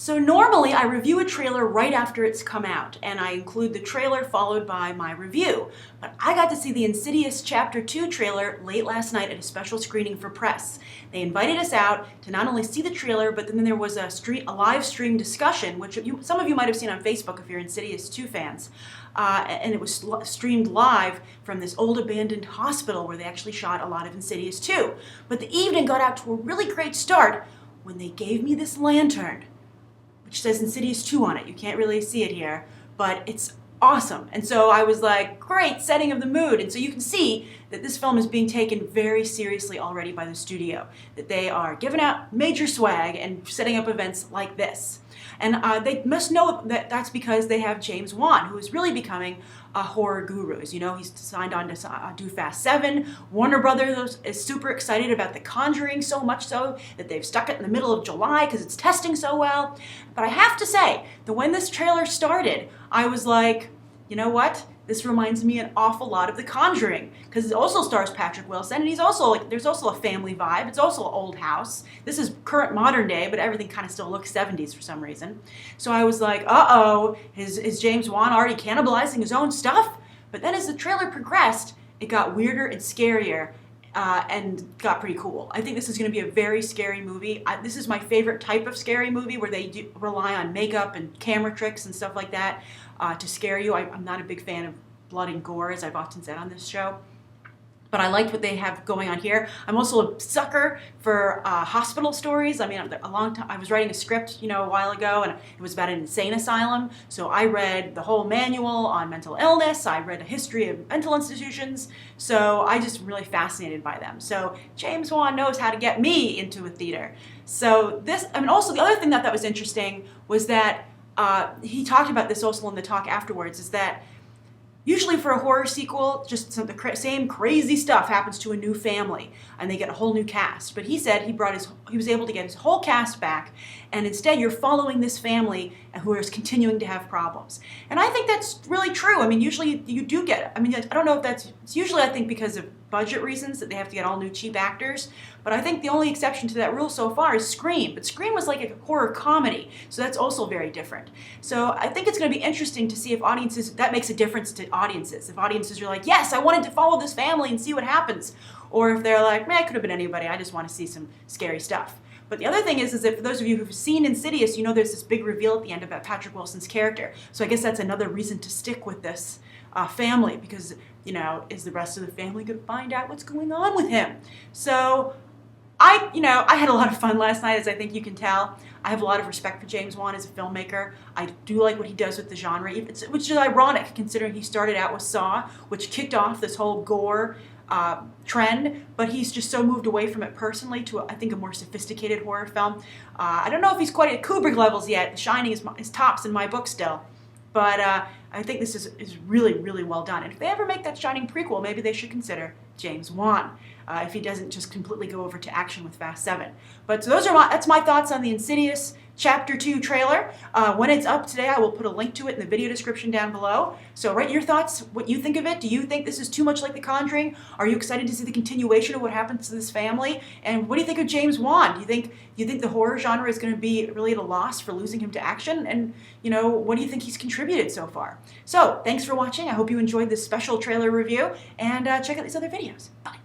So normally I review a trailer right after it's come out, and I include the trailer followed by my review. But I got to see the Insidious Chapter 2 trailer late last night at a special screening for press. They invited us out to not only see the trailer, but then there was a live stream discussion, which some of you might have seen on Facebook if you're Insidious 2 fans. And it was streamed live from this old abandoned hospital where they actually shot a lot of Insidious 2. But the evening got out to a really great start when they gave me this lantern, which says Insidious 2 on it. You can't really see it here, but it's awesome. And so I was like, great, setting of the mood. And so you can see that this film is being taken very seriously already by the studio, that they are giving out major swag and setting up events like this. And they must know that that's because they have James Wan, who is really becoming a horror guru. As you know, he's signed on to do Fast 7. Warner Brothers is super excited about The Conjuring, so much so that they've stuck it in the middle of July because it's testing so well. But I have to say that when this trailer started, I was like, you know what? This reminds me an awful lot of The Conjuring, because it also stars Patrick Wilson, and he's also there's also a family vibe. It's also an old house. This is current modern day, but everything kind of still looks 70s for some reason. So I was like, uh-oh, is James Wan already cannibalizing his own stuff? But then as the trailer progressed, it got weirder and scarier. And got pretty cool. I think this is going to be a very scary movie. This is my favorite type of scary movie, where they rely on makeup and camera tricks and stuff like that to scare you. I'm not a big fan of blood and gore, as I've often said on this show. But I liked what they have going on here. I'm also a sucker for hospital stories. I mean, I was writing a script, a while ago, and it was about an insane asylum. So I read the whole manual on mental illness. I read a history of mental institutions. So I just really fascinated by them. So James Wan knows how to get me into a theater. So also the other thing that was interesting was that he talked about this also in the talk afterwards, is that usually for a horror sequel, just the same crazy stuff happens to a new family and they get a whole new cast. But he said he was able to get his whole cast back, and instead you're following this family who is continuing to have problems. And I think that's really true. I mean, usually you do get, I don't know if it's usually I think because of budget reasons that they have to get all new cheap actors. But I think the only exception to that rule so far is Scream. But Scream was like a horror comedy, so that's also very different. So I think it's going to be interesting to see if that makes a difference to audiences. If audiences are like, yes, I wanted to follow this family and see what happens. Or if they're like, man, it could have been anybody, I just want to see some scary stuff. But the other thing is that for those of you who've seen Insidious, you know there's this big reveal at the end about Patrick Wilson's character. So I guess that's another reason to stick with this family, because, is the rest of the family going to find out what's going on with him? So I had a lot of fun last night, as I think you can tell. I have a lot of respect for James Wan as a filmmaker. I do like what he does with the genre, which is ironic considering he started out with Saw, which kicked off this whole gore trend, but he's just so moved away from it personally to, I think, a more sophisticated horror film. I don't know if he's quite at Kubrick levels yet. The Shining is tops in my book still. But I think this is really, really well done. And if they ever make that Shining prequel, maybe they should consider James Wan, if he doesn't just completely go over to action with Fast 7. But so that's my thoughts on the Insidious Chapter 2 trailer. When it's up today, I will put a link to it in the video description down below. So write your thoughts, what you think of it. Do you think this is too much like The Conjuring? Are you excited to see the continuation of what happens to this family? And what do you think of James Wan? Do you think the horror genre is going to be really at a loss for losing him to action? And, what do you think he's contributed so far? So thanks for watching. I hope you enjoyed this special trailer review, and check out these other videos. Bye.